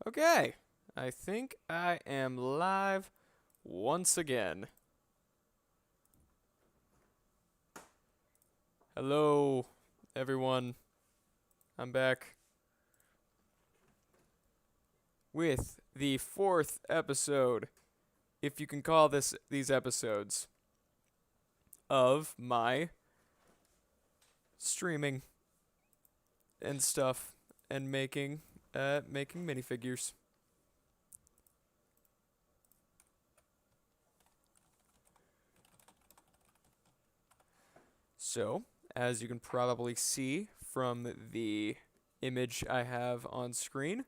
Okay, I think I am live once again. Hello, everyone. I'm back with the fourth episode, if you can call these episodes, of my streaming and stuff and making minifigures. So, as you can probably see from the image I have on screen,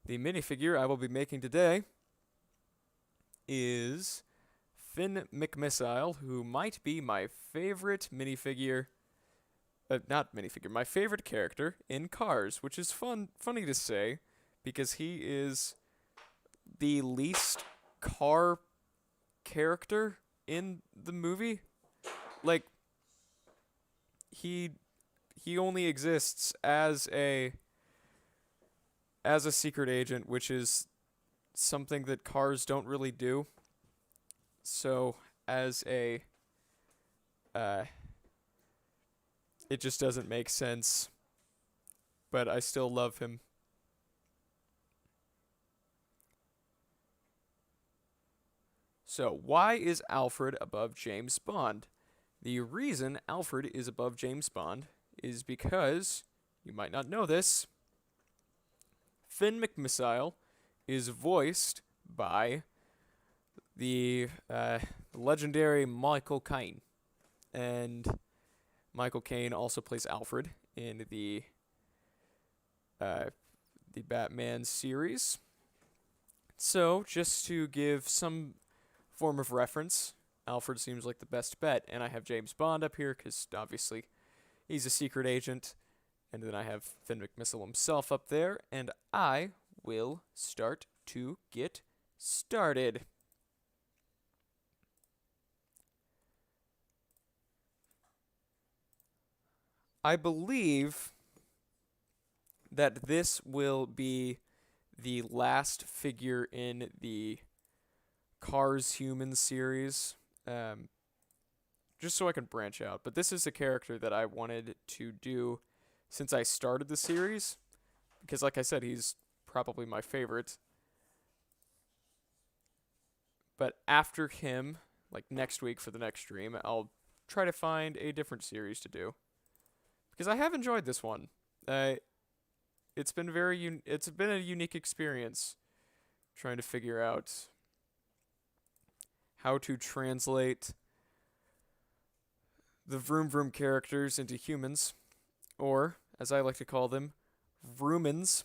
the minifigure I will be making today is Mcmissile, who might be my favorite minifigure, not minifigure, my favorite character in Cars, which is funny to say, because he is the least car character in the movie. Like, he only exists as a secret agent, which is something that cars don't really do. So it just doesn't make sense, but I still love him. So, why is Alfred above James Bond? The reason Alfred is above James Bond is because, you might not know this, Mcmissile is voiced by the legendary Michael Caine. And Michael Caine also plays Alfred in the Batman series. So, just to give some form of reference, Alfred seems like the best bet, and I have James Bond up here because obviously he's a secret agent, and then I have Mcmissile himself up there, and I will start to get started. I believe that this will be the last figure in the Cars Humans series, just so I can branch out. But this is a character that I wanted to do since I started the series, because like I said, he's probably my favorite. But after him, like next week for the next stream, I'll try to find a different series to do, because I have enjoyed this one. It's been it's been a unique experience trying to figure out how to translate the vroom-vroom characters into humans, or, as I like to call them, vroomans.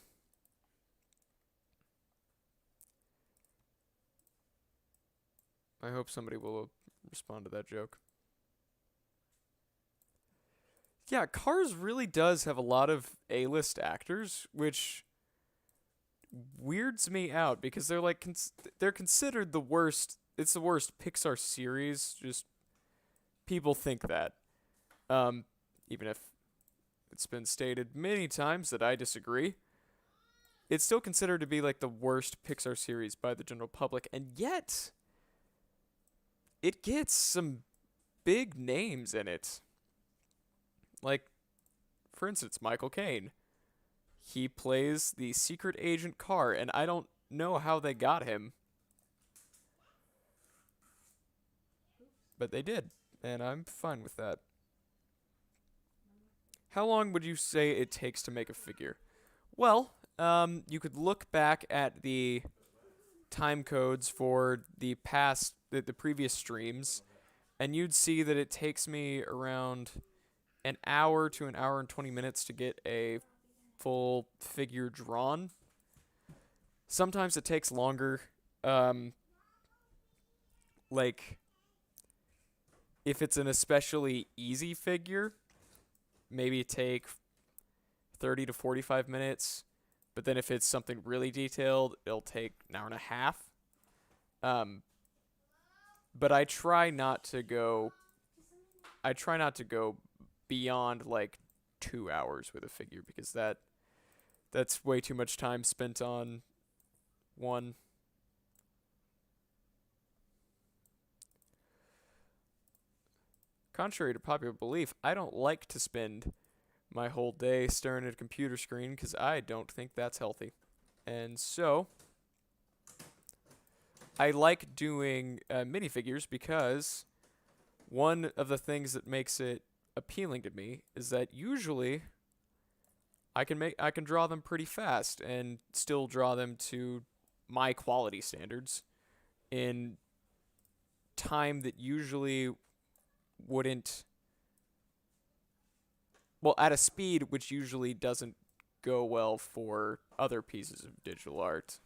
I hope somebody will respond to that joke. Yeah, Cars really does have a lot of A-list actors, which weirds me out because they're like they're considered the worst. It's the worst Pixar series. Just people think that, even if it's been stated many times that I disagree. It's still considered to be like the worst Pixar series by the general public, and yet it gets some big names in it. Like, for instance, Michael Caine. He plays the secret agent Car, and I don't know how they got him, but they did, and I'm fine with that. How long would you say it takes to make a figure? Well, you could look back at the time codes for the previous streams, and you'd see that it takes me around an hour to an hour and 20 minutes to get a full figure drawn. Sometimes it takes longer. Like, if it's an especially easy figure, maybe take 30 to 45 minutes. But then if it's something really detailed, it'll take an hour and a half. But I try not to go beyond like 2 hours with a figure, because That's way too much time spent on one. Contrary to popular belief, I don't like to spend my whole day staring at a computer screen because I don't think that's healthy. And so, I like doing minifigures because one of the things that makes it appealing to me is that usually I can draw them pretty fast and still draw them to my quality standards in time that usually wouldn't, well, at a speed which usually doesn't go well for other pieces of digital art.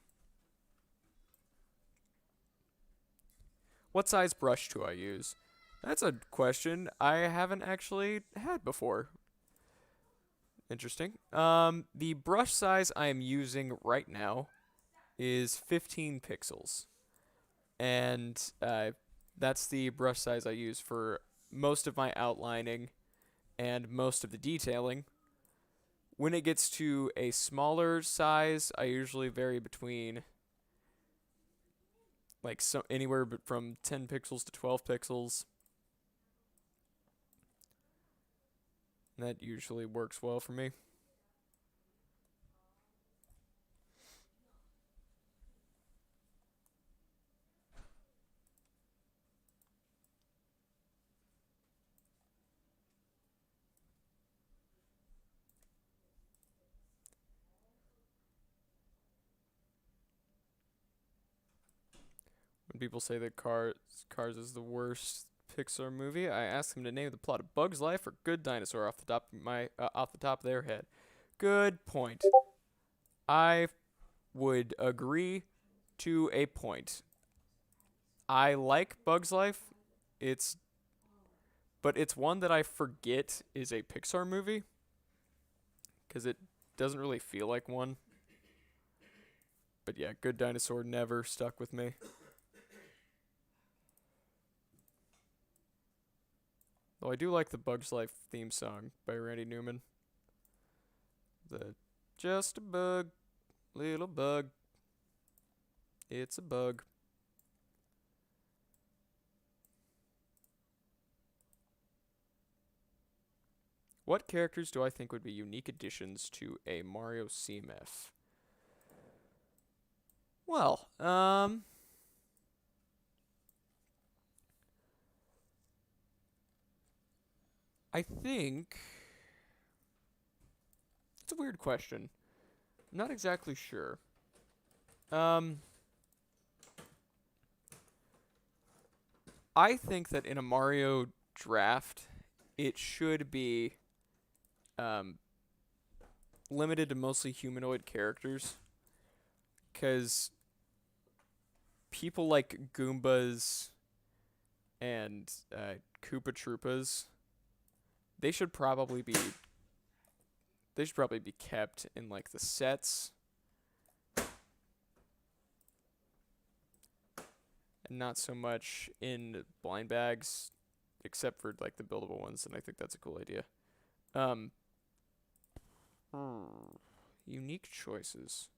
What size brush do I use? That's a question I haven't actually had before. Interesting. The brush size I am using right now is 15 pixels. And that's the brush size I use for most of my outlining and most of the detailing. When it gets to a smaller size, I usually vary between anywhere from 10 pixels to 12 pixels. And that usually works well for me. When people say that Cars is the worst Pixar movie, I ask them to name the plot of Bug's Life or Good Dinosaur off the top of their head. Good point. I would agree to a point. I like Bug's Life. But it's one that I forget is a Pixar movie because it doesn't really feel like one. But yeah, Good Dinosaur never stuck with me. Though I do like the Bug's Life theme song by Randy Newman. The just a bug, little bug. It's a bug. What characters do I think would be unique additions to a Mario CMF? Well, I think it's a weird question. I'm not exactly sure. I think that in a Mario draft, it should be limited to mostly humanoid characters, because people like Goombas and Koopa Troopas, they should probably be kept in like the sets and not so much in blind bags, except for like the buildable ones, and I think that's a cool idea. Unique choices.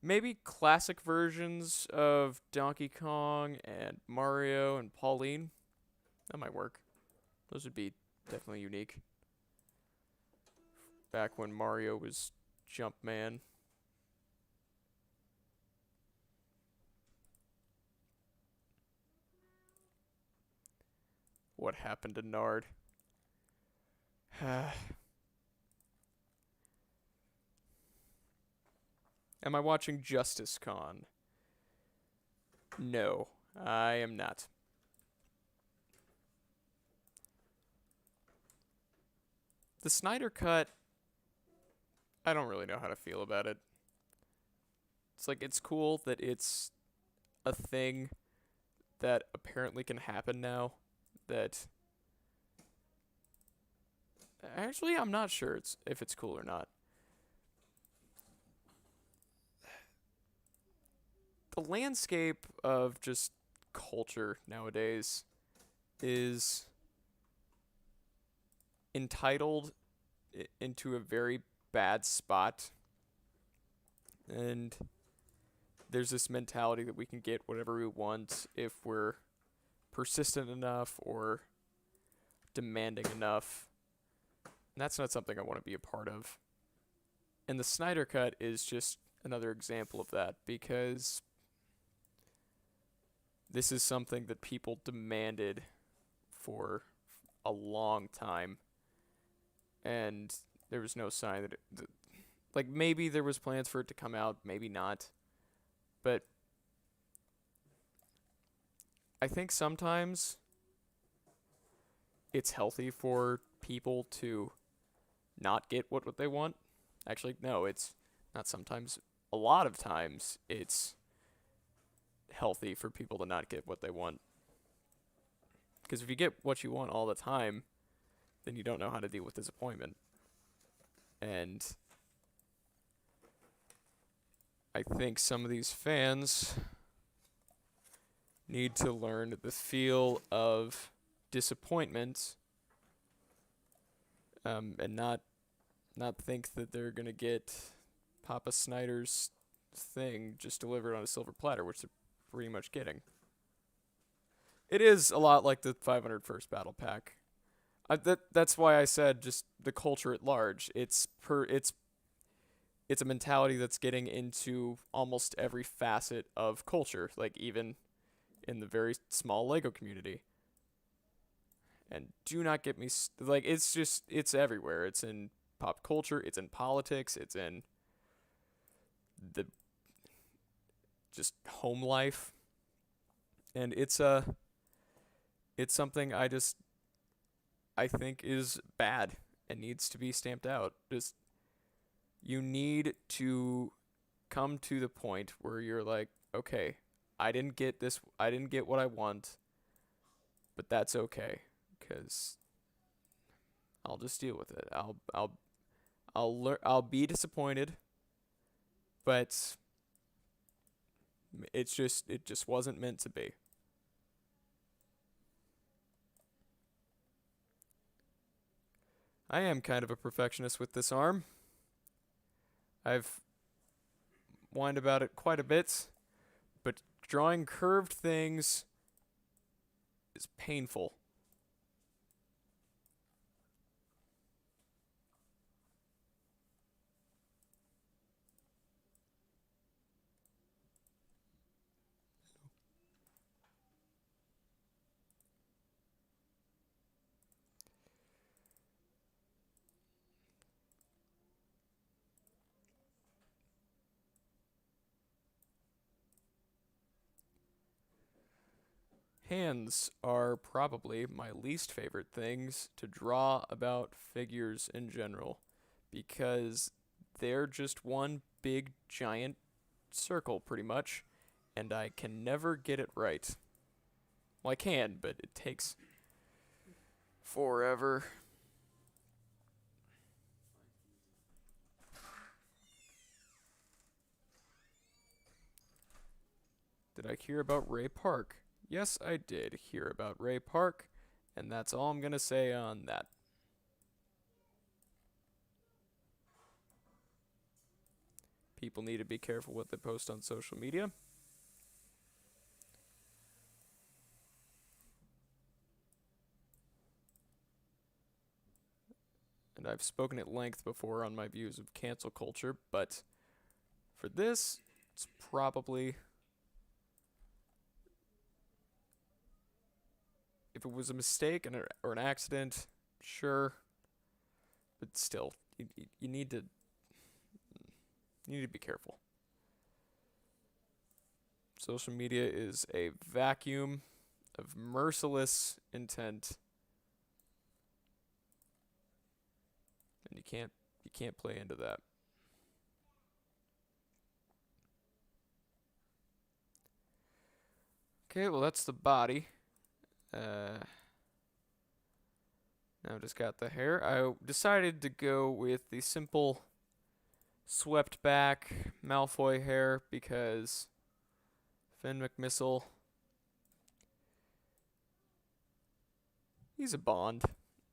Maybe classic versions of Donkey Kong and Mario and Pauline. That might work. Those would be definitely unique. Back when Mario was Jumpman. What happened to Nard? Am I watching Justice Con? No, I am not. The Snyder Cut, I don't really know how to feel about it. It's like, it's cool that it's a thing that apparently can happen now. That actually, I'm not sure if it's cool or not. The landscape of just culture nowadays is entitled into a very bad spot. And there's this mentality that we can get whatever we want if we're persistent enough or demanding enough. And that's not something I want to be a part of. And the Snyder Cut is just another example of that, because this is something that people demanded for a long time. And there was no sign that like, maybe there was plans for it to come out, maybe not. But I think sometimes it's healthy for people to not get what they want. Actually, no, it's not sometimes. A lot of times it's healthy for people to not get what they want. Because if you get what you want all the time, then you don't know how to deal with disappointment. And I think some of these fans need to learn the feel of disappointment, and not think that they're going to get Papa Snyder's thing just delivered on a silver platter, which they're pretty much getting. It is a lot like the 501st Battle Pack. That's why I said just the culture at large. It's a mentality that's getting into almost every facet of culture, like even in the very small Lego community. And do not get me like, it's everywhere. It's in pop culture, it's in politics, it's in the just home life. And it's something I think is bad and needs to be stamped out. Just, you need to come to the point where you're like, okay, I didn't get what I want, but that's okay, because I'll just deal with it. I'll be disappointed, but it just wasn't meant to be. I am kind of a perfectionist with this arm. I've whined about it quite a bit, but drawing curved things is painful. Hands are probably my least favorite things to draw about figures in general, because they're just one big giant circle pretty much, and I can never get it right. Well, I can, but it takes forever. Did I hear about Ray Park? Yes, I did hear about Ray Park, and that's all I'm going to say on that. People need to be careful what they post on social media. And I've spoken at length before on my views of cancel culture, but for this, it's probably... If it was a mistake or an accident, sure. But still, you need to be careful. Social media is a vacuum of merciless intent, and you can't play into that. Okay, well, that's the body. Now just got the hair. I decided to go with the simple swept back Malfoy hair because Mcmissile, he's a Bond.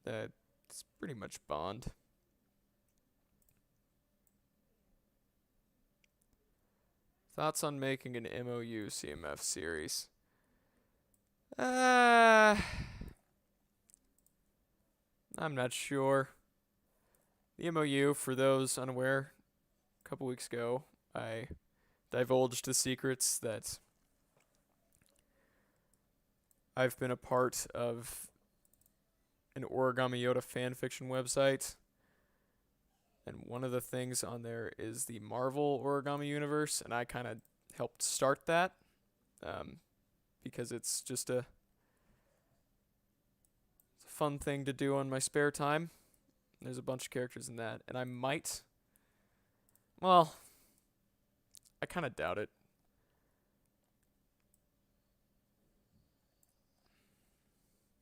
It's pretty much Bond. Thoughts on making an MOU CMF series? I'm not sure. The MOU, for those unaware, a couple weeks ago, I divulged the secrets that I've been a part of an Origami Yoda fanfiction website. And one of the things on there is the Marvel Origami universe, and I kind of helped start that because it's just a fun thing to do on my spare time. There's a bunch of characters in that, and I might, well, I kind of doubt it.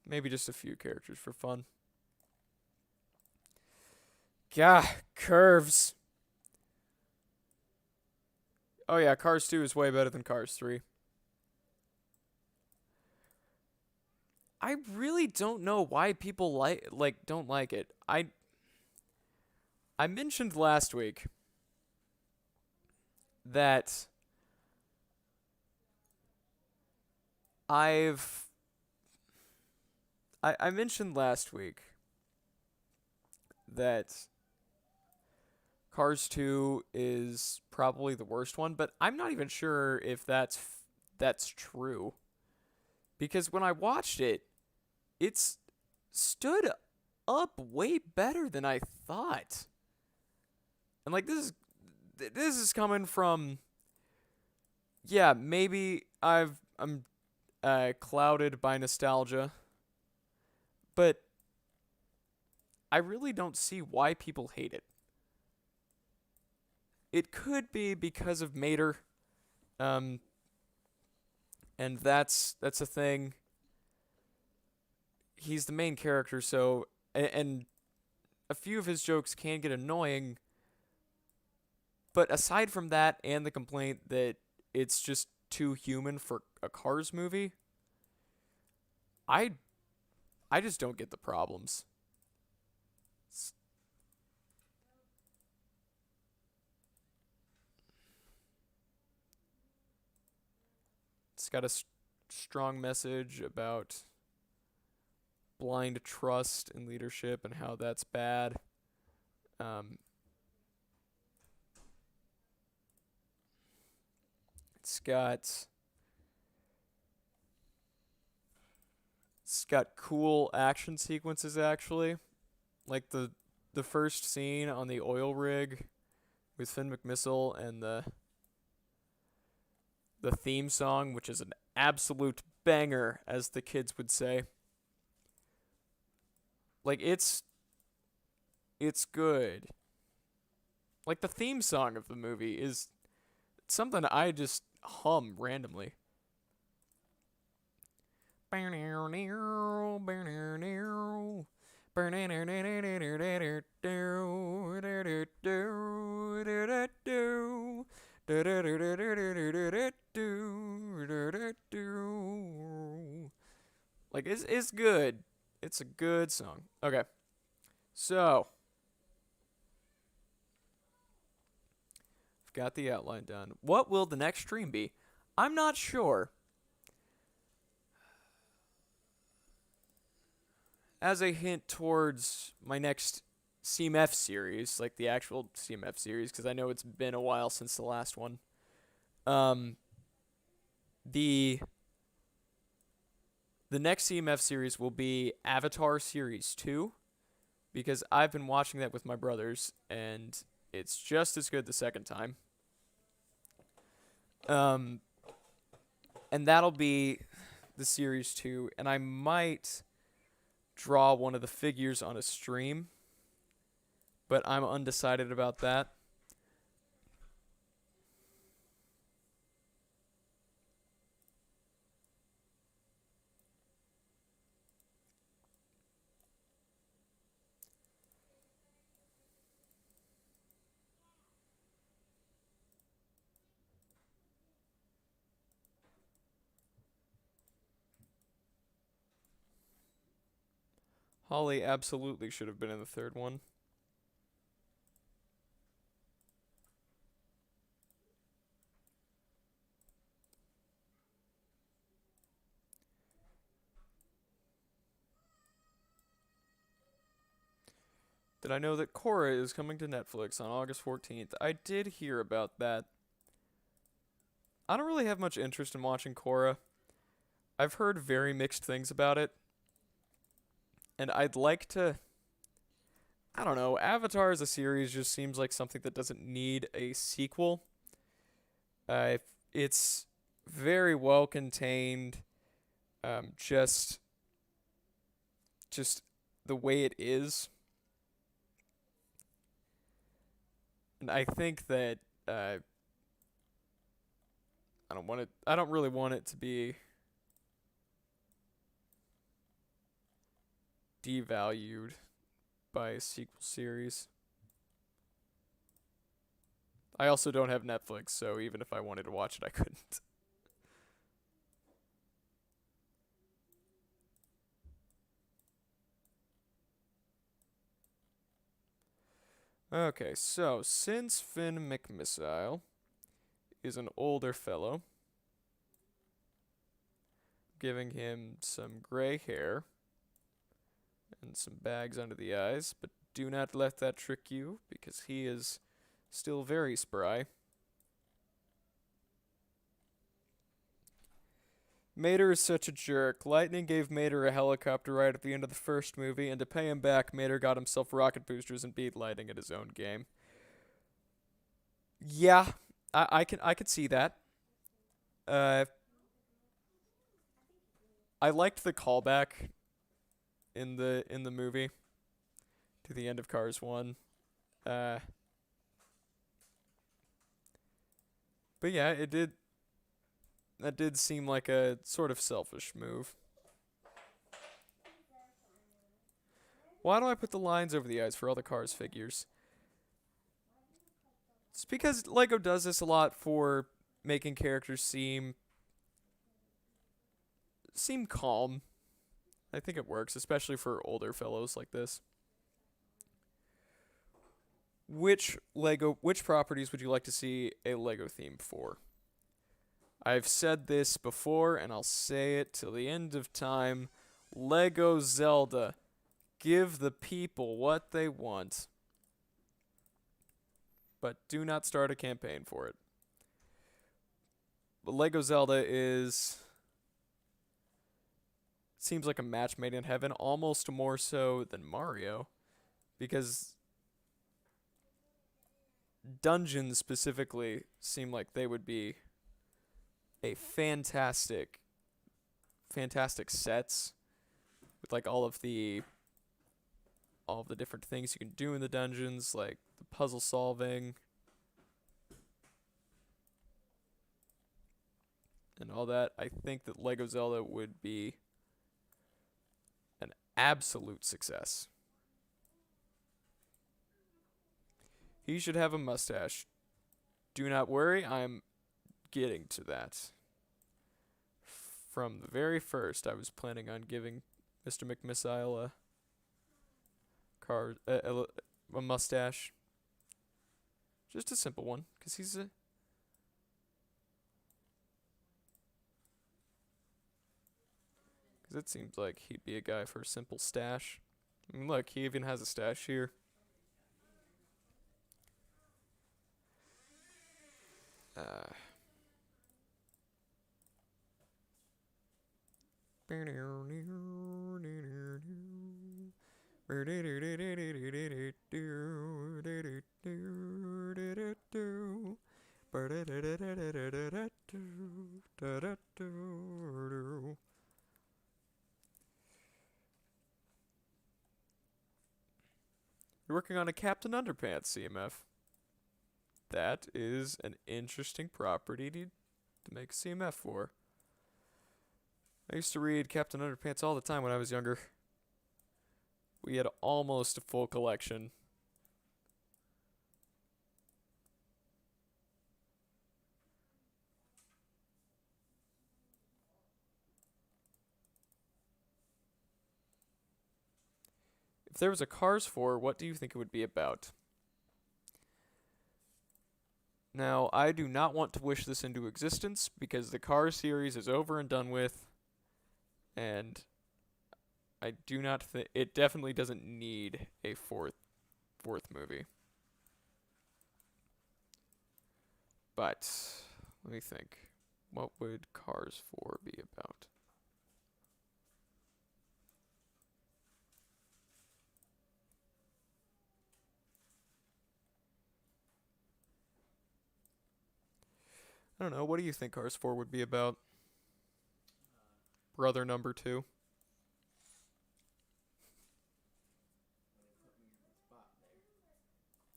Maybe just a few characters for fun. Gah, curves. Oh yeah, Cars 2 is way better than Cars 3. I really don't know why people don't like it. I mentioned last week that I mentioned last week that Cars 2 is probably the worst one, but I'm not even sure if that's true. Because when I watched it, it's stood up way better than I thought. And like this is coming from, yeah, maybe I'm clouded by nostalgia, but I really don't see why people hate it. It could be because of Mater, and that's a thing. He's the main character, so and a few of his jokes can get annoying. But aside from that, and the complaint that it's just too human for a Cars movie, I just don't get the problems. It's got a strong message about blind trust in leadership and how that's bad. It's got cool action sequences actually, like the first scene on the oil rig with Mcmissile and the theme song, which is an absolute banger, as the kids would say. Like it's good. Like the theme song of the movie is something I just hum randomly. Like it's good. It's a good song. Okay. So I've got the outline done. What will the next stream be? I'm not sure. As a hint towards my next CMF series, like the actual CMF series, because I know it's been a while since the last one. The next CMF series will be Avatar Series 2, because I've been watching that with my brothers, and it's just as good the second time. And that'll be the Series 2, and I might draw one of the figures on a stream, but I'm undecided about that. Holly absolutely should have been in the third one. Did I know that Korra is coming to Netflix on August 14th? I did hear about that. I don't really have much interest in watching Korra. I've heard very mixed things about it. And I'd like to. I don't know. Avatar as a series just seems like something that doesn't need a sequel. It's very well contained. Just the way it is. And I think that I don't want it. I don't really want it to be devalued by a sequel series. I also don't have Netflix, so even if I wanted to watch it, I couldn't. Okay, so since Finn Mcmissile is an older fellow, giving him some gray hair and some bags under the eyes, but do not let that trick you, because he is still very spry. Mater is such a jerk. Lightning gave Mater a helicopter right at the end of the first movie, and to pay him back, Mater got himself rocket boosters and beat Lightning at his own game. Yeah, I could see that. Uh, I liked the callback in the movie to the end of Cars 1. But yeah, that did seem like a sort of selfish move. Why do I put the lines over the eyes for all the Cars figures? It's because Lego does this a lot for making characters seem calm. I think it works, especially for older fellows like this. Which properties would you like to see a Lego theme for? I've said this before, and I'll say it till the end of time. Lego Zelda. Give the people what they want. But do not start a campaign for it. But Lego Zelda seems like a match made in heaven, almost more so than Mario. Because dungeons specifically seem like they would be a fantastic sets with like all of the different things you can do in the dungeons, like the puzzle solving and all that. I think that Lego Zelda would be an absolute success. He should have a mustache. Do not worry, I'm getting to that. From the very first, I was planning on giving Mr. Mcmissile a mustache. Just a simple one, because he's a... Because it seems like he'd be a guy for a simple stash. I mean, look, he even has a stash here. You're working on a Captain Underpants CMF. That is an interesting property to make a CMF for. I used to read Captain Underpants all the time when I was younger. We had almost a full collection. If there was a Cars 4, what do you think it would be about? Now, I do not want to wish this into existence because the Cars series is over and done with. And I do not think it definitely doesn't need a fourth fourth movie. But let me think. What would Cars 4 be about? I don't know. What do you think Cars 4 would be about? Brother number 2?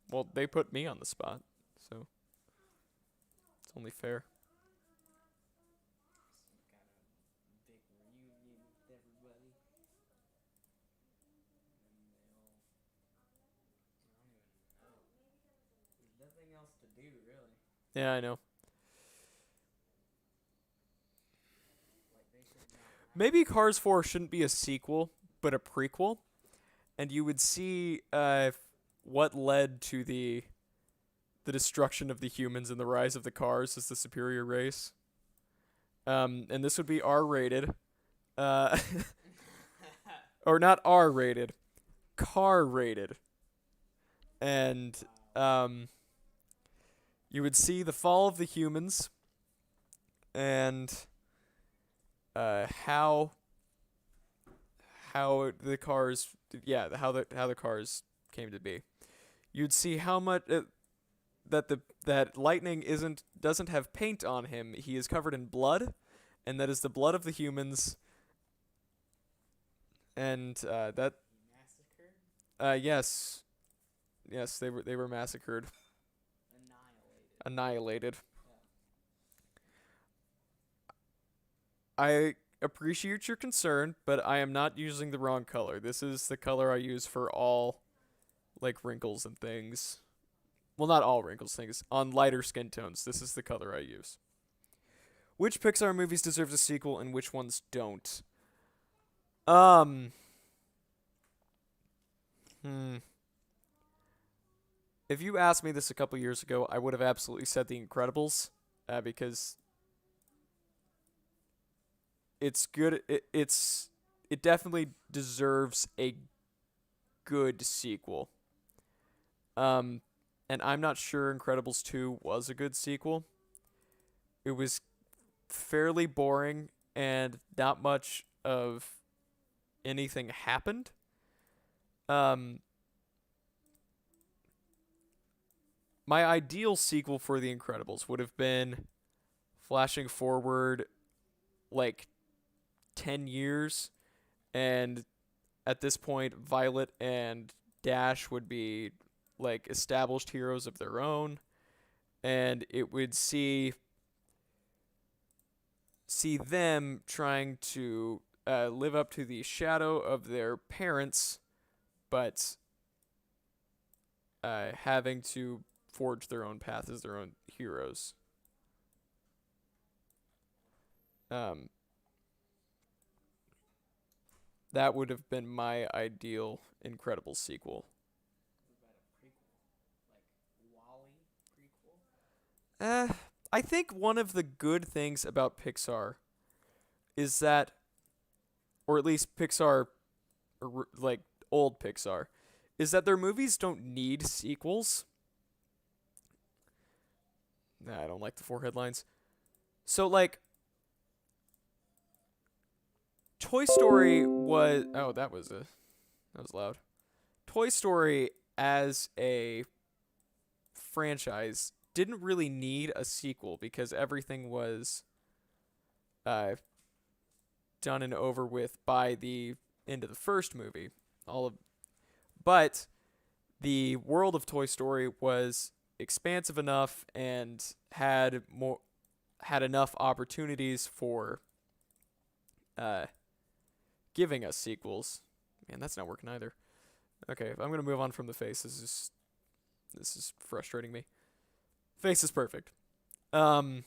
Well, they put me on the spot, so it's only fair. Some kind of big reunion with everybody. And they all. I don't even know. There's nothing else to do, really. Yeah, I know. Like, they should not have. Maybe Cars 4 shouldn't be a sequel, but a prequel, and you would see what led to the destruction of the humans and the rise of the cars as the superior race. And this would be R-rated. Or not R-rated, car-rated. And you would see the fall of the humans and how the cars how the cars came to be. You'd see how much that Lightning doesn't have paint on him. He is covered in blood, and that is the blood of the humans. And that Massacred? yes, they were massacred, annihilated. Yeah. I appreciate your concern, but I am not using the wrong color. This is the color I use for all, like, wrinkles and things. Well, not all wrinkles, things. On lighter skin tones, this is the color I use. Which Pixar movies deserve a sequel and which ones don't? If you asked me this a couple years ago, I would have absolutely said The Incredibles, because it's good. It definitely deserves a good sequel. And I'm not sure Incredibles 2 was a good sequel. It was fairly boring and not much of anything happened. My ideal sequel for The Incredibles would have been flashing forward like 10 years, and at this point Violet and Dash would be like established heroes of their own, and it would see them trying to live up to the shadow of their parents, but having to forge their own path as their own heroes. That would have been my ideal Incredibles sequel. What about a prequel? Like, Wall-E prequel? I think one of the good things about Pixar is that, or at least Pixar, or like old Pixar, is that their movies don't need sequels. Nah, I don't like the 4 headlines. So, like, Toy Story was... Oh, that was loud. Toy Story as a franchise didn't really need a sequel because everything was done and over with by the end of the first movie. But the world of Toy Story was expansive enough and had enough opportunities for giving us sequels. Man, that's not working either. Okay, I'm gonna move on from the face. This is frustrating me. Face is perfect. And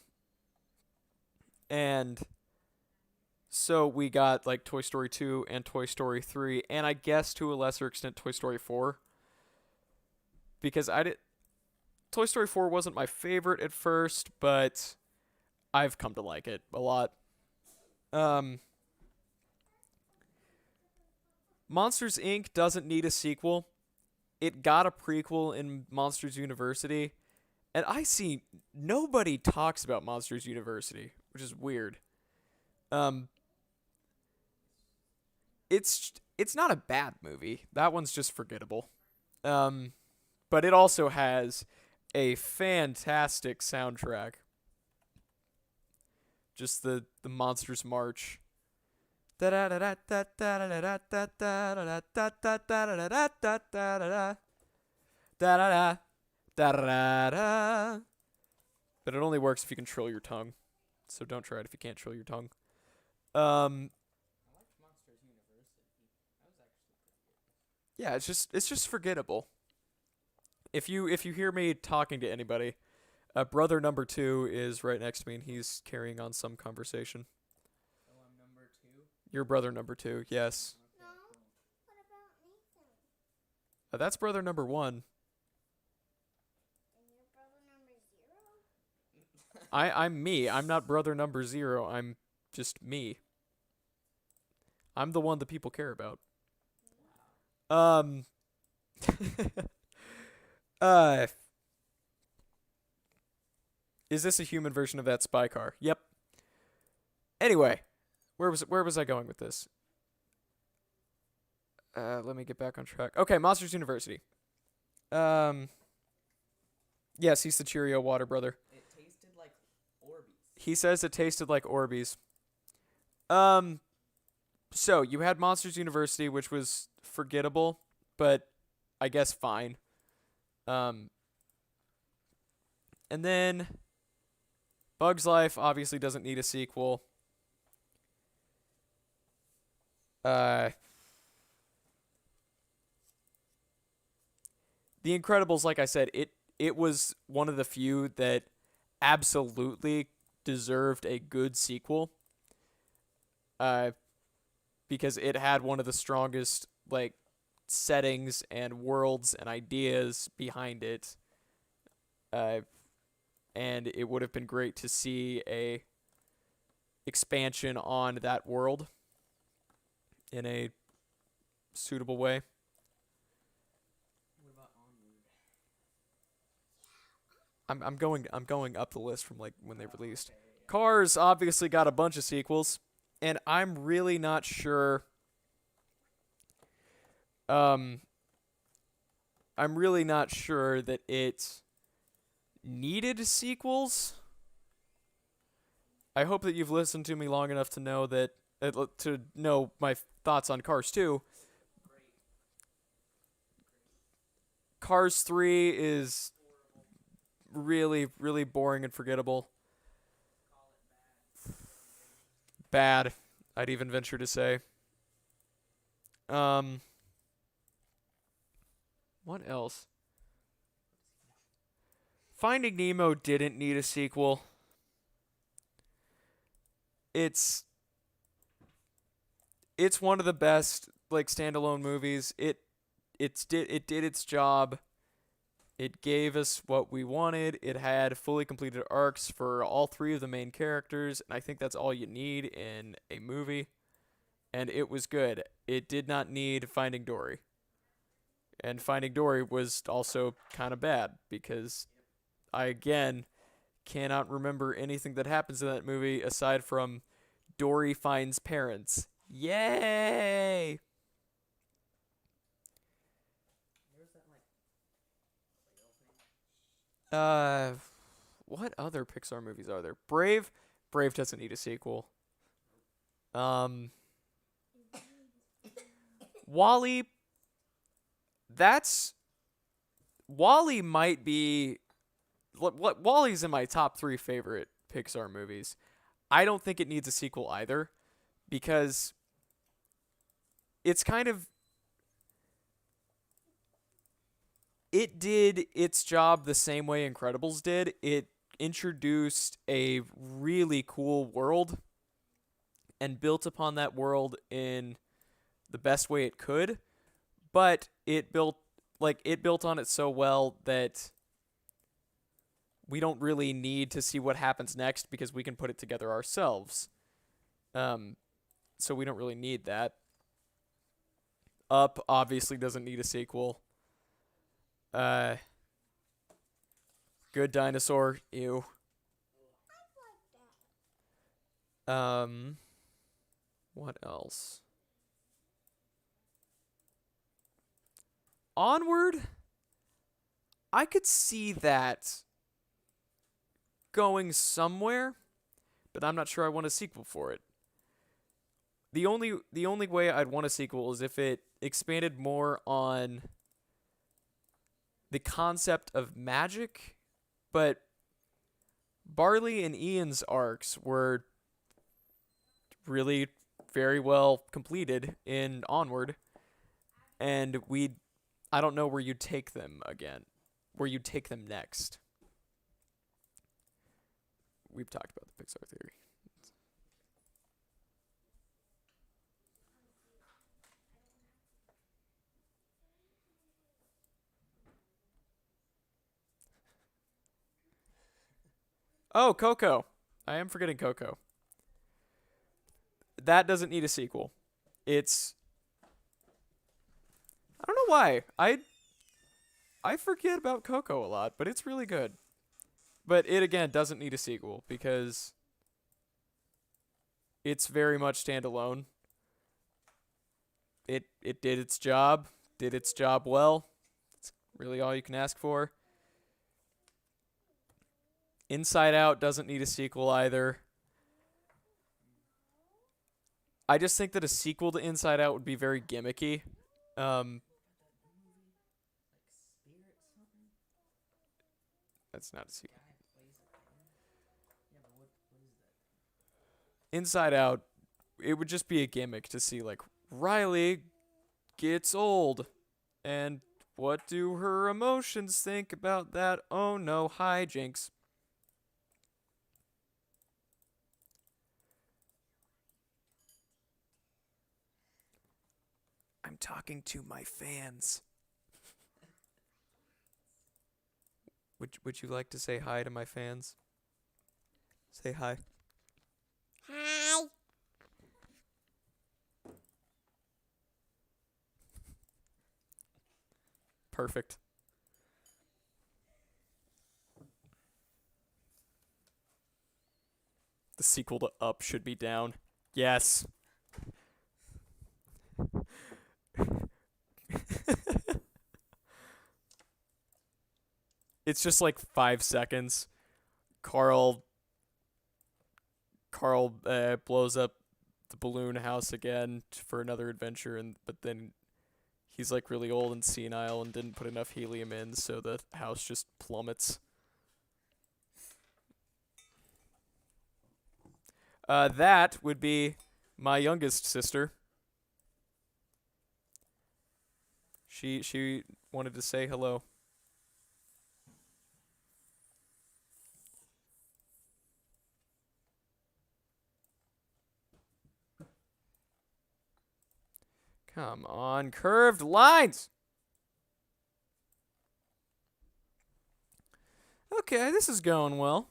so we got like Toy Story 2 and Toy Story 3, and I guess to a lesser extent Toy Story 4. Because Toy Story 4 wasn't my favorite at first, but I've come to like it a lot. Monsters Inc. doesn't need a sequel. it got a prequel in Monsters University, and I see nobody talks about Monsters University, which is weird. Um, it's not a bad movie. That one's just forgettable. Um, but it also has a fantastic soundtrack. Just the Monsters March. But it only works if you control your tongue. So don't try it if you can't control your tongue. I liked Monsters University. That was actually pretty good. Yeah, it's just forgettable. If you hear me talking to anybody, brother number 2 is right next to me and he's carrying on some conversation. Oh, I'm number 2? Your brother number 2, yes. Okay, cool. What about Nathan? That's brother number 1. And your brother number 0? I'm me. I'm not brother number 0. I'm just me. I'm the one that people care about. Is this a human version of that spy car? Yep. Anyway, where was I going with this? Let me get back on track. Okay, Monsters University. Yes, he's the Cheerio water brother. It tasted like Orbeez. He says it tasted like Orbeez. So you had Monsters University, which was forgettable, but I guess fine. And then Bug's Life obviously doesn't need a sequel. The Incredibles, like I said, it was one of the few that absolutely deserved a good sequel. Because it had one of the strongest like settings and worlds and ideas behind it. And it would have been great to see a expansion on that world in a suitable way. What about Onward? I'm going up the list from like when they released. Okay, yeah. Cars obviously got a bunch of sequels, and I'm really not sure. I'm really not sure that it needed sequels. I hope that you've listened to me long enough to know that to know my thoughts on Cars 2. Great. Cars 3 is really, really boring and forgettable. Call it Bad, I'd even venture to say. What else? Finding Nemo didn't need a sequel. It's one of the best like standalone movies. It did its job. It gave us what we wanted. It had fully completed arcs for all 3 of the main characters, and I think that's all you need in a movie. And it was good. It did not need Finding Dory. And Finding Dory was also kind of bad because I again cannot remember anything that happens in that movie aside from Dory finds parents. Yay! Where's that like whale thing? What other Pixar movies are there? Brave doesn't need a sequel. WALL-E. WALL-E might be what WALL-E's in my top 3 favorite Pixar movies. I don't think it needs a sequel either because it's kind of it did its job the same way Incredibles did. It introduced a really cool world and built upon that world in the best way it could, but it built on it so well that we don't really need to see what happens next because we can put it together ourselves. So we don't really need that. Up obviously doesn't need a sequel. Uh, Good Dinosaur. Ew. What else? Onward? I could see that going somewhere, but I'm not sure I want a sequel for it. The only way I'd want a sequel is if it expanded more on the concept of magic, but Barley and Ian's arcs were really very well completed in Onward, and I don't know where you'd take them again, where you'd take them next. We've talked about the Pixar theory. Oh, Coco. I am forgetting Coco. That doesn't need a sequel. It's I don't know why. I forget about Coco a lot, but it's really good. But it again doesn't need a sequel because it's very much standalone. It did its job well. It's really all you can ask for. Inside Out doesn't need a sequel either. I just think that a sequel to Inside Out would be very gimmicky. That's not a sequel. Inside Out, it would just be a gimmick to see like Riley gets old, and what do her emotions think about that? Oh no, hijinks. I'm talking to my fans. Would you like to say hi to my fans? Say hi. Hi. Perfect. The sequel to Up should be down. Yes. It's just like 5 seconds. Carl blows up the balloon house again for another adventure, but then he's like really old and senile and didn't put enough helium in, so the house just plummets. That would be my youngest sister. She wanted to say hello. Come on, curved lines. Okay, this is going well.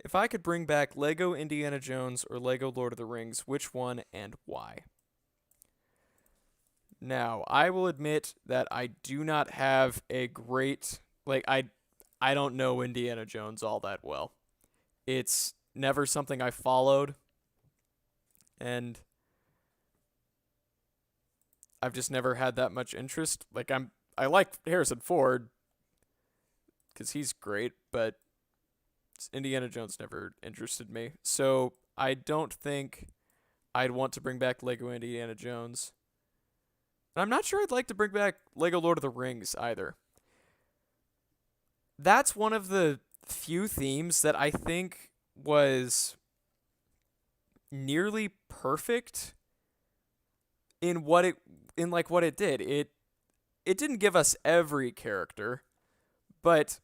If I could bring back Lego Indiana Jones or Lego Lord of the Rings, which one and why? Now, I will admit that I do not have a great I don't know Indiana Jones all that well. It's never something I followed, and I've just never had that much interest. I like Harrison Ford cuz he's great, but Indiana Jones never interested me. So, I don't think I'd want to bring back Lego Indiana Jones. And I'm not sure I'd like to bring back Lego Lord of the Rings either. That's one of the few themes that I think was nearly perfect in what it did. It didn't give us every character, but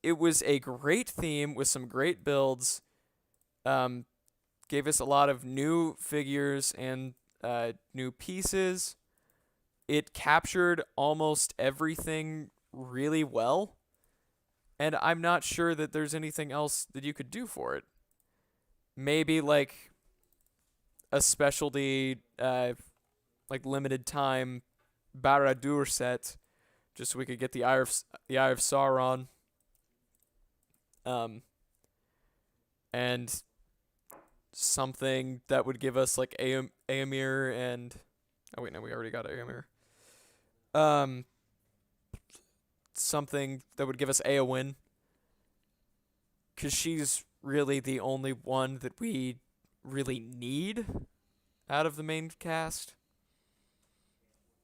it was a great theme with some great builds. Gave us a lot of new figures and new pieces. It captured almost everything really well, and I'm not sure that there's anything else that you could do for it. Maybe like a specialty, like limited time Barad-dûr set, just so we could get the Eye of Sauron. And something that would give us like Aemir and oh wait, no, we already got Aemir. Something that would give us Eowyn, because she's really the only one that we really need out of the main cast.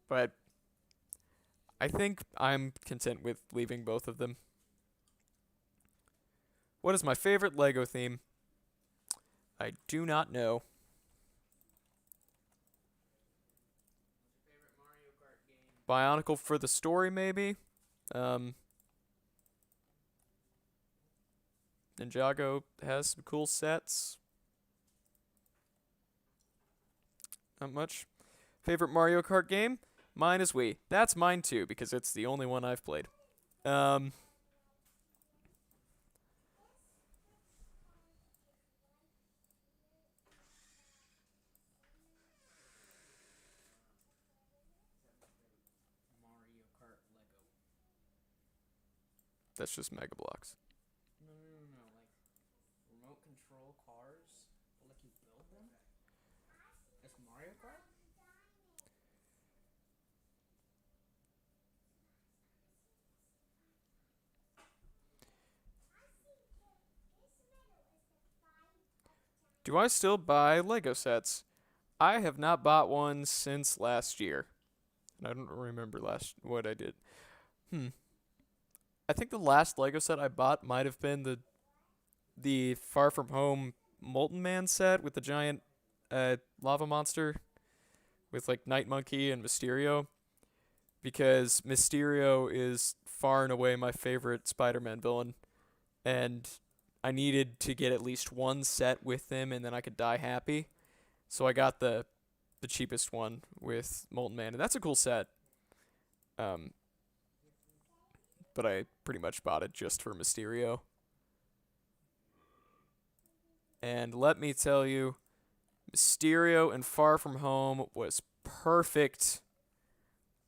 But I think I'm content with leaving both of them. What is my favorite Lego theme? I do not know. Favorite Mario Kart game? Bionicle for the story, maybe. Ninjago has some cool sets. Not much. Favorite Mario Kart game? Mine is Wii. That's mine too, because it's the only one I've played. Mario Kart Lego. That's just Mega Bloks. No. Like remote control cars, but like you build them. That's Mario Kart. Do I still buy Lego sets? I have not bought one since last year. And I don't remember what I did. I think the last Lego set I bought might have been the Far From Home Molten Man set with the giant lava monster with like Night Monkey and Mysterio, because Mysterio is far and away my favorite Spider-Man villain, and I needed to get at least one set with him and then I could die happy. So I got the cheapest one with Molten Man, and that's a cool set. But I pretty much bought it just for Mysterio. And let me tell you, Mysterio in Far From Home was perfect.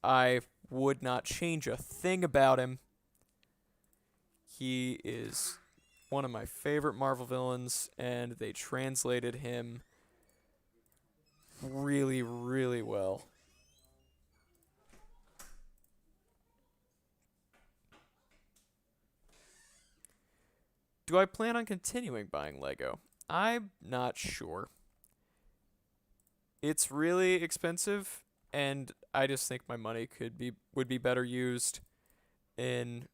I would not change a thing about him. He is one of my favorite Marvel villains, and they translated him really, really well. Do I plan on continuing buying Lego? I'm not sure. It's really expensive, and I just think my money would be better used in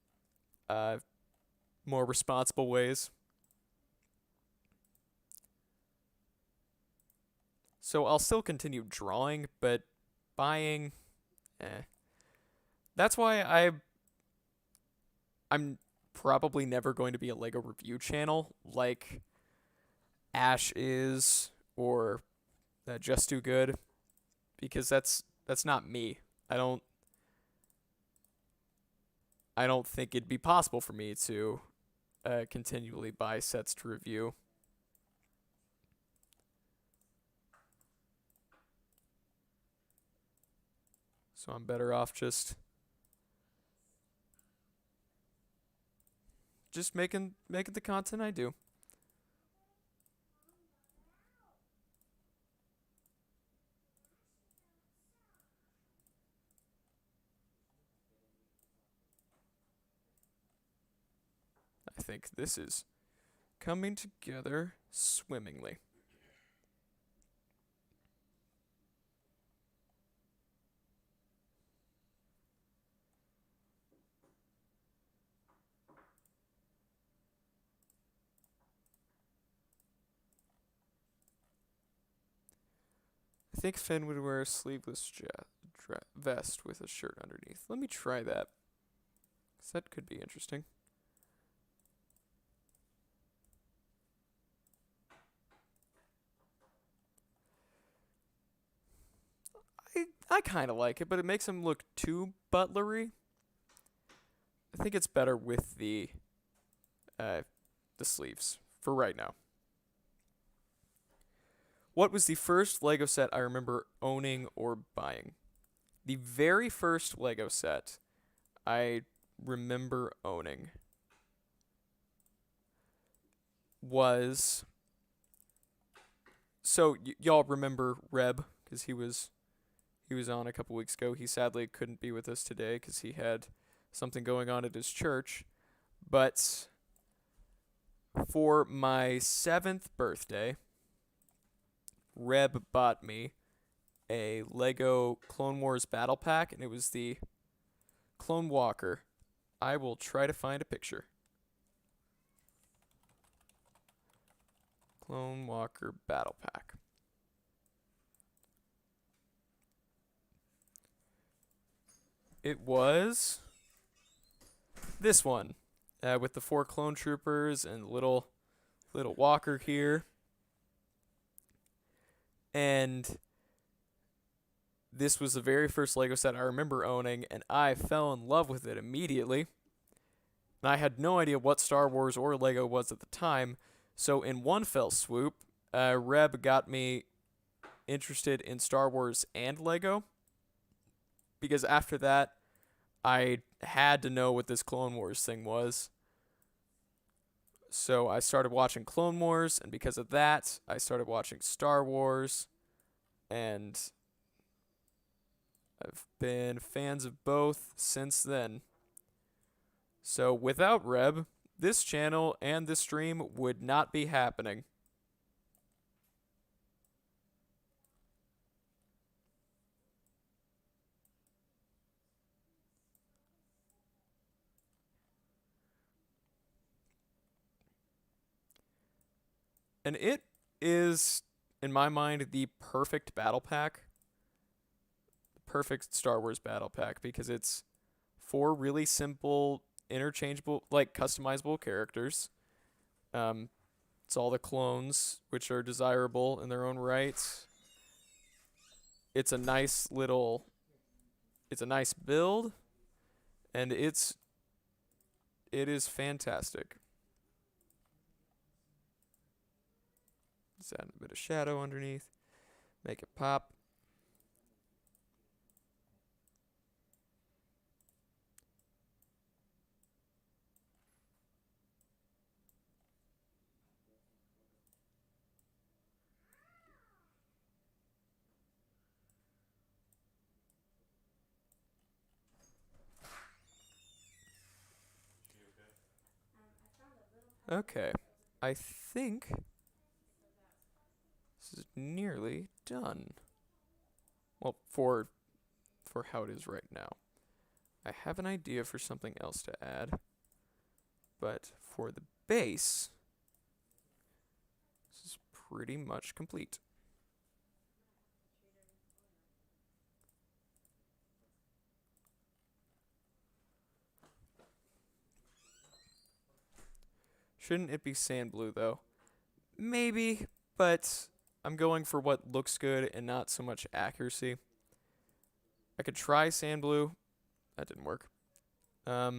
more responsible ways. So I'll still continue drawing, but buying, That's why I'm probably never going to be a Lego review channel like Ash is, or Just Too Good, because that's not me. I don't think it'd be possible for me to continually buy sets to review. So I'm better off just making the content I do. I think this is coming together swimmingly. I think Finn would wear a sleeveless vest with a shirt underneath. Let me try that, 'cause that could be interesting. I kind of like it, but it makes him look too butlery. I think it's better with the sleeves for right now. What was the first Lego set I remember owning or buying? The very first Lego set I remember owning was... So, y'all remember Reb, because he was on a couple weeks ago. He sadly couldn't be with us today because he had something going on at his church. But for my 7th birthday, Reb bought me a Lego Clone Wars Battle Pack, and it was the Clone Walker. I will try to find a picture. Clone Walker Battle Pack. It was this one, with the 4 clone troopers and little walker here. And this was the very first Lego set I remember owning, and I fell in love with it immediately. And I had no idea what Star Wars or Lego was at the time, so in one fell swoop, Reb got me interested in Star Wars and Lego, because after that, I had to know what this Clone Wars thing was. So I started watching Clone Wars, and because of that, I started watching Star Wars, and I've been fans of both since then. So without Reb, this channel and this stream would not be happening. And it is, in my mind, the perfect battle pack. Perfect Star Wars battle pack, because it's 4 really simple, interchangeable, like customizable characters. It's all the clones, which are desirable in their own right. It's a nice build, and it is fantastic. Let's add a bit of shadow underneath, make it pop. Okay, I think this is nearly done. Well, for how it is right now. I have an idea for something else to add, but for the base, this is pretty much complete. Shouldn't it be sand blue, though? Maybe, but I'm going for what looks good and not so much accuracy. I could try sand blue. That didn't work. But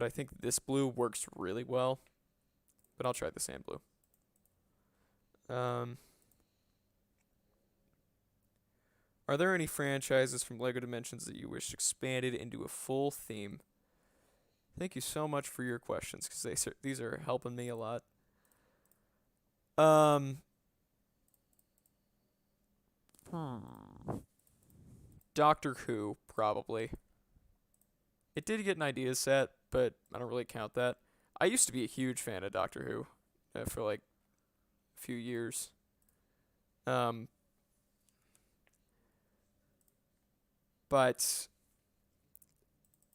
I think this blue works really well. But I'll try the sand blue. Are there any franchises from LEGO Dimensions that you wish expanded into a full theme? Thank you so much for your questions, because these are helping me a lot. Doctor Who, probably. It did get an idea set, but I don't really count that. I used to be a huge fan of Doctor Who for like a few years. But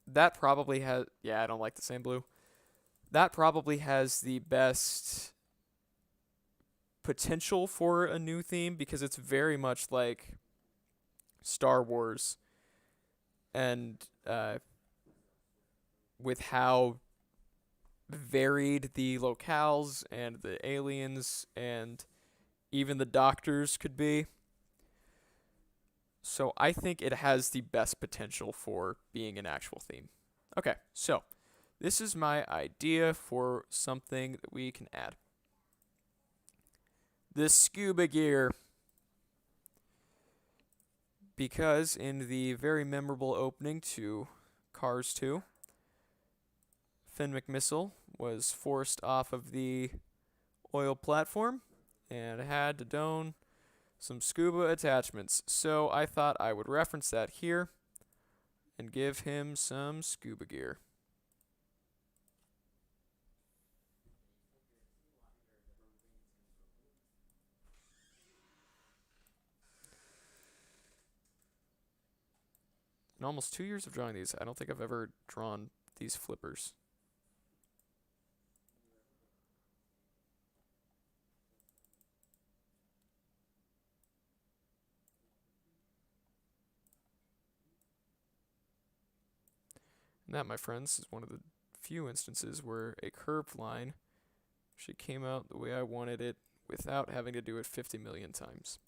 that probably has... Yeah, I don't like the same blue. That probably has the best potential for a new theme, because it's very much like Star Wars. And with how varied the locales and the aliens and even the doctors could be. So I think it has the best potential for being an actual theme. Okay, so this is my idea for something that we can add. The scuba gear. Because in the very memorable opening to Cars 2, Mcmissile was forced off of the oil platform and had to don some scuba attachments. So I thought I would reference that here and give him some scuba gear. In almost 2 years of drawing these, I don't think I've ever drawn these flippers. And that, my friends, is one of the few instances where a curved line actually came out the way I wanted it without having to do it 50 million times.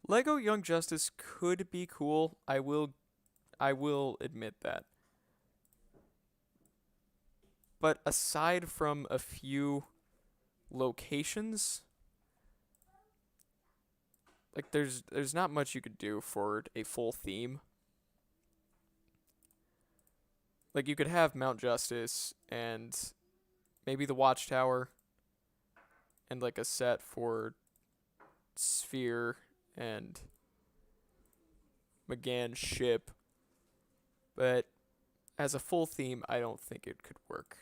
Lego Young Justice could be cool. I will admit that. But aside from a few locations, like there's not much you could do for a full theme. Like you could have Mount Justice and maybe the Watchtower and like a set for Sphere and McGann's ship. But as a full theme, I don't think it could work.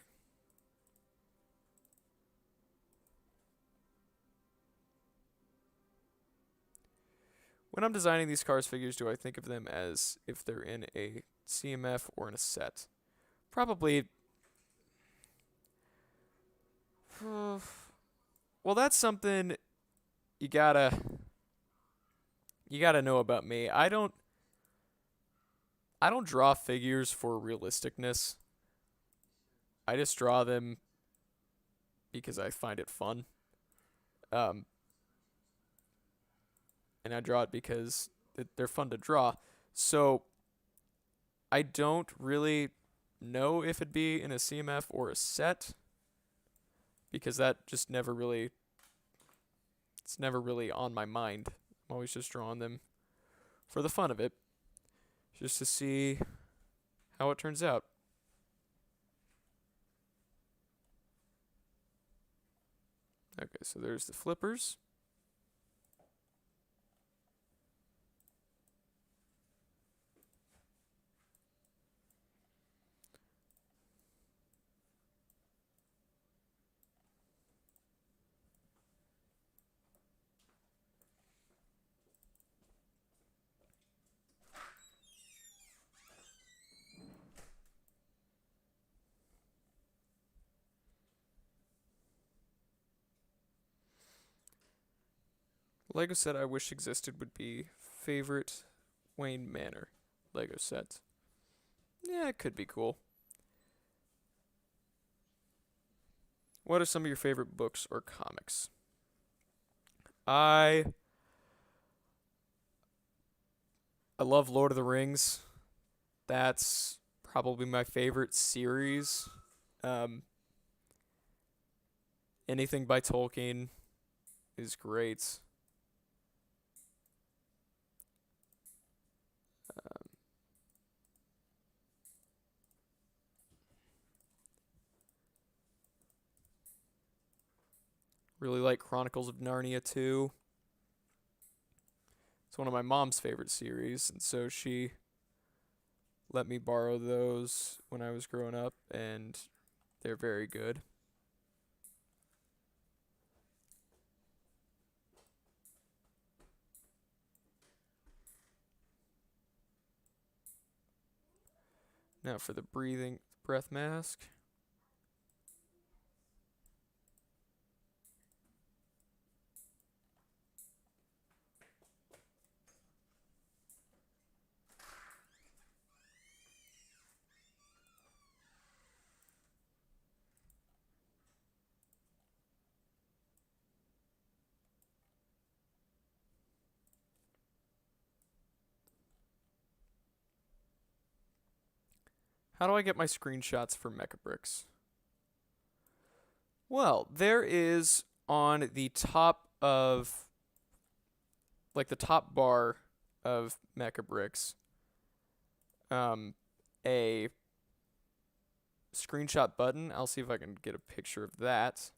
When I'm designing these Cars figures, do I think of them as if they're in a CMF or in a set? Probably. Well, that's something you gotta know about me. I don't draw figures for realisticness. I just draw them because I find it fun. And I draw it because they're fun to draw. So I don't really know if it'd be in a CMF or a set because that just never really on my mind. I'm always just drawing them for the fun of it, just to see how it turns out. Okay, so there's the flippers. Lego set I wish existed would be favorite Wayne Manor Lego set. Yeah, it could be cool. What are some of your favorite books or comics? I love Lord of the Rings. That's probably my favorite series. Anything by Tolkien is great. Really like Chronicles of Narnia too. It's one of my mom's favorite series, and so she let me borrow those when I was growing up, and they're very good. Now for the breath mask. How do I get my screenshots for Mechabricks? Well, there is on the top of, like the top bar of Mechabricks, a screenshot button. I'll see if I can get a picture of that.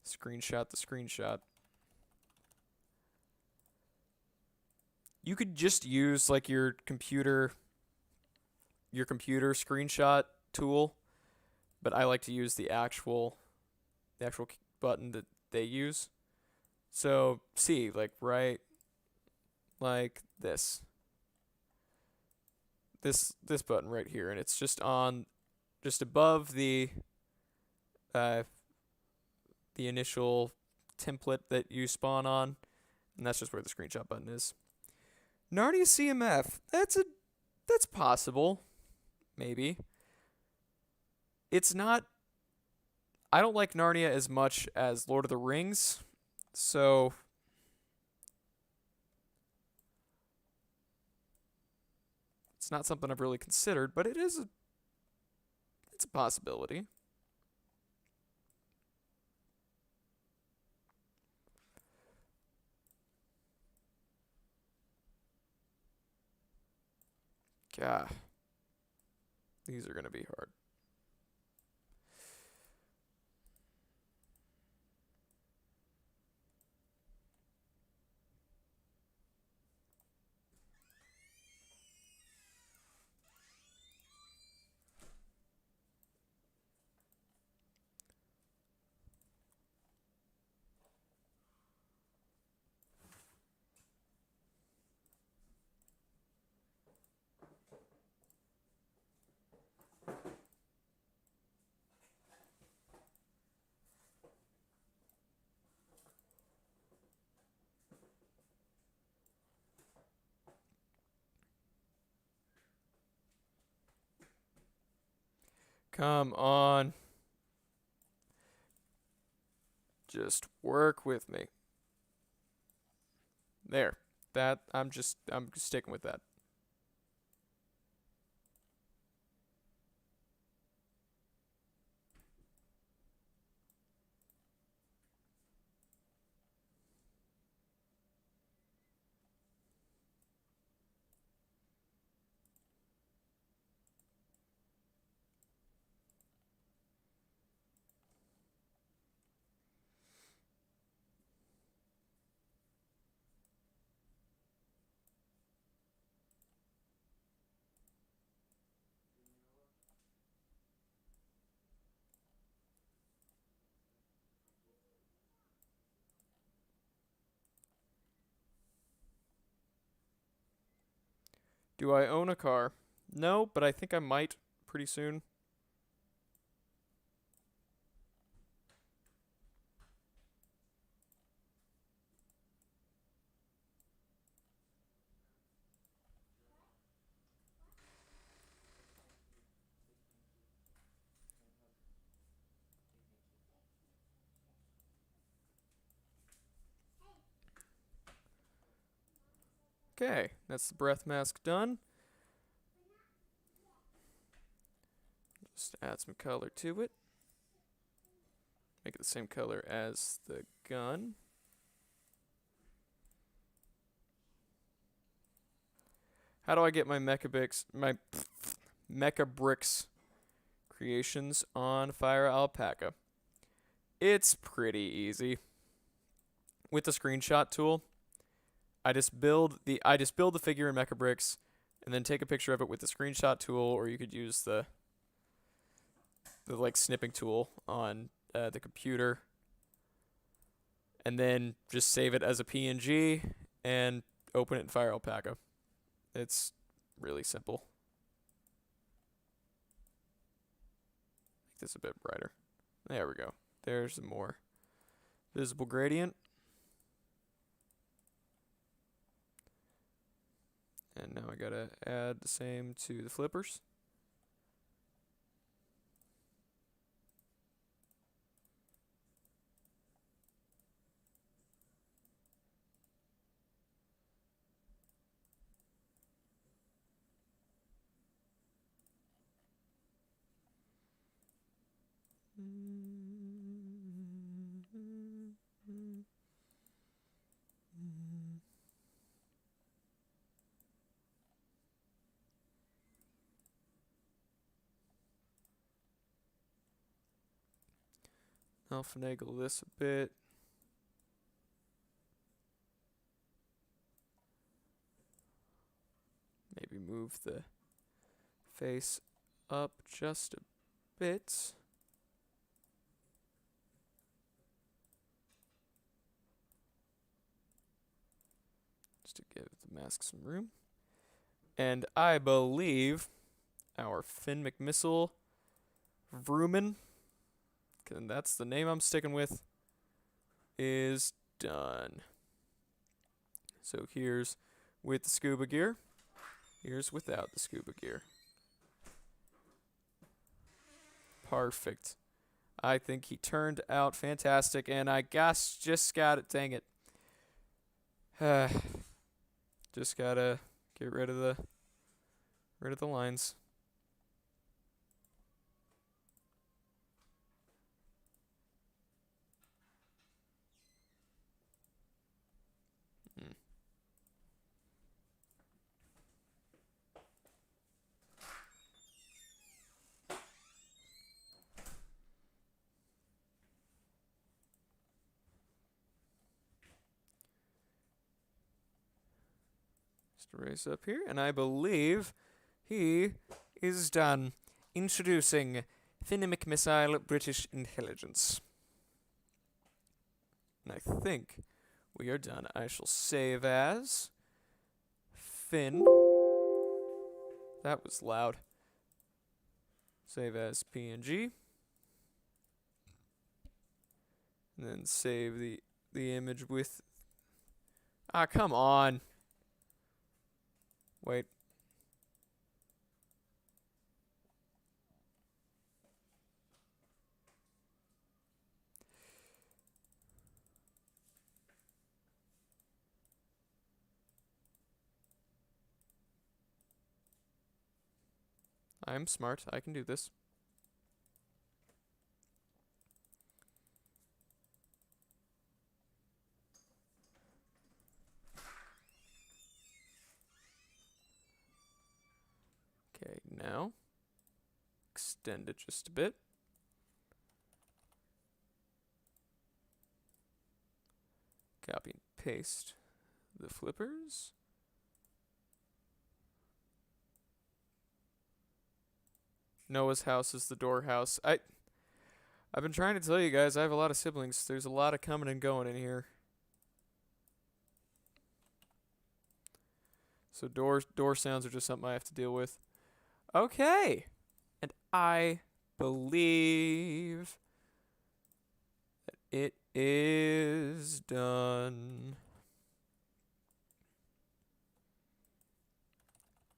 Screenshot the screenshot. You could just use like your computer screenshot tool, but I like to use the actual button that they use. So see, like right like this button right here, and it's just above the initial template that you spawn on, and that's just where the screenshot button is. Narnia CMF. That's possible. Maybe. It's not. I don't like Narnia as much as Lord of the Rings, so it's not something I've really considered, but it's a possibility. God. These are going to be hard. Come on. Just work with me. There. I'm sticking with that. Do I own a car? No, but I think I might pretty soon. Okay, that's the breath mask done. Just add some color to it. Make it the same color as the gun. How do I get my Mechabricks creations on Fire Alpaca? It's pretty easy. With the screenshot tool, I just build the figure in Mechabricks, and then take a picture of it with the screenshot tool, or you could use the like snipping tool on the computer, and then just save it as a PNG and open it in Fire Alpaca. It's really simple. Make this a bit brighter. There we go. There's a more visible gradient. And now I gotta add the same to the flippers. I'll finagle this a bit. Maybe move the face up just a bit. Just to give the mask some room. And I believe our Finn Mcmissile Vrooman, and that's the name I'm sticking with, is done. So here's with the scuba gear. Here's without the scuba gear. Perfect. I think he turned out fantastic, and I just got it. Dang it. Just gotta get rid of the lines. Erase up here, and I believe he is done. Introducing Finn Mcmissile British Intelligence. And I think we are done. I shall save as Finn. That was loud. Save as PNG. And then save the image with... Ah, come on. Wait. I'm smart. I can do this. Okay, now extend it just a bit. Copy and paste the flippers. Noah's house is the door house. I've been trying to tell you guys, I have a lot of siblings. There's a lot of coming and going in here. So door sounds are just something I have to deal with. Okay. And I believe that it is done.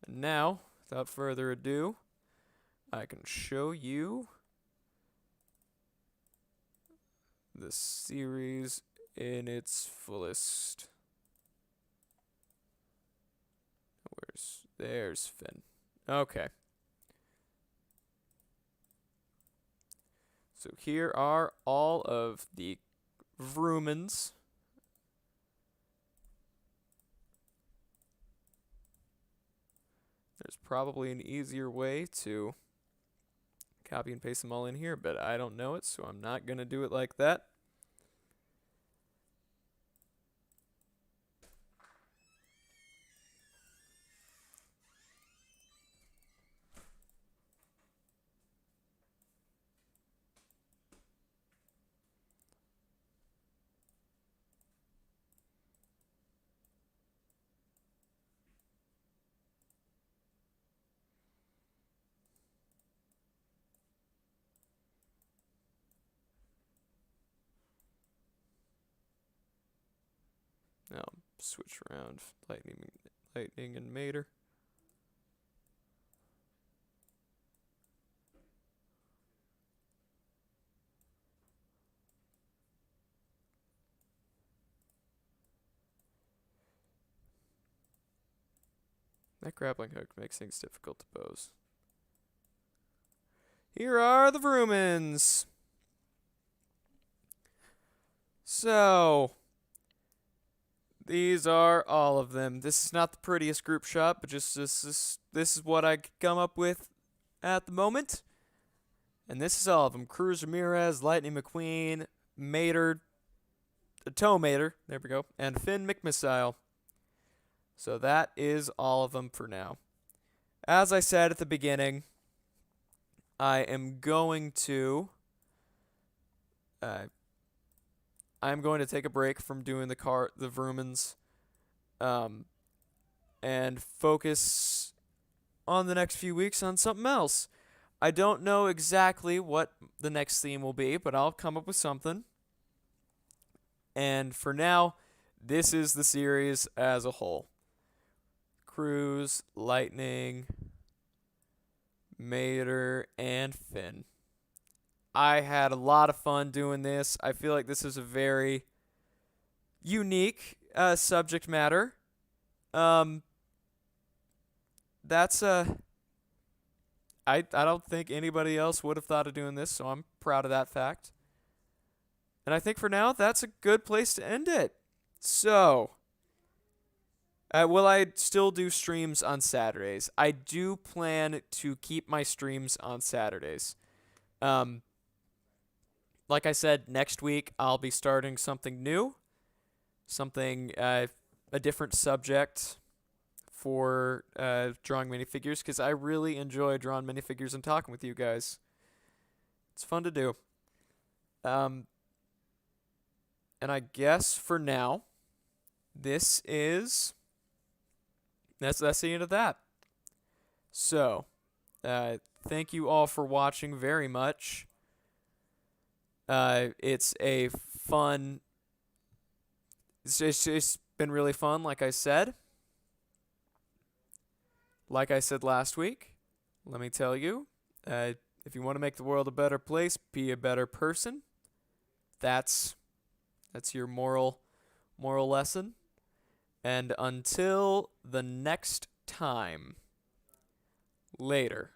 And now, without further ado, I can show you the series in its fullest. There's Finn. Okay. So here are all of the vroomans. There's probably an easier way to copy and paste them all in here, but I don't know it, so I'm not going to do it like that. Now switch around lightning and Mater. That grappling hook makes things difficult to pose. Here are the vroomans. So, these are all of them. This is not the prettiest group shot, but just this is what I could come up with at the moment. And this is all of them. Cruz Ramirez, Lightning McQueen, Mater, Toe Mater, there we go, and Finn Mcmissile. So that is all of them for now. As I said at the beginning, I am going to I'm going to take a break from doing the vroomans, and focus on the next few weeks on something else. I don't know exactly what the next theme will be, but I'll come up with something. And for now, this is the series as a whole. Cruz, Lightning, Mater, and Finn. I had a lot of fun doing this. I feel like this is a very unique subject matter. That's I don't think anybody else would have thought of doing this, so I'm proud of that fact. And I think for now, that's a good place to end it. So, will I still do streams on Saturdays? I do plan to keep my streams on Saturdays. Like I said, next week I'll be starting something new, something a different subject for drawing minifigures, because I really enjoy drawing minifigures and talking with you guys. It's fun to do. And I guess for now, that's the end of that. So, thank you all for watching very much. It's been really fun, like I said. Like I said last week, let me tell you, if you want to make the world a better place, be a better person. That's your moral lesson. And until the next time, later.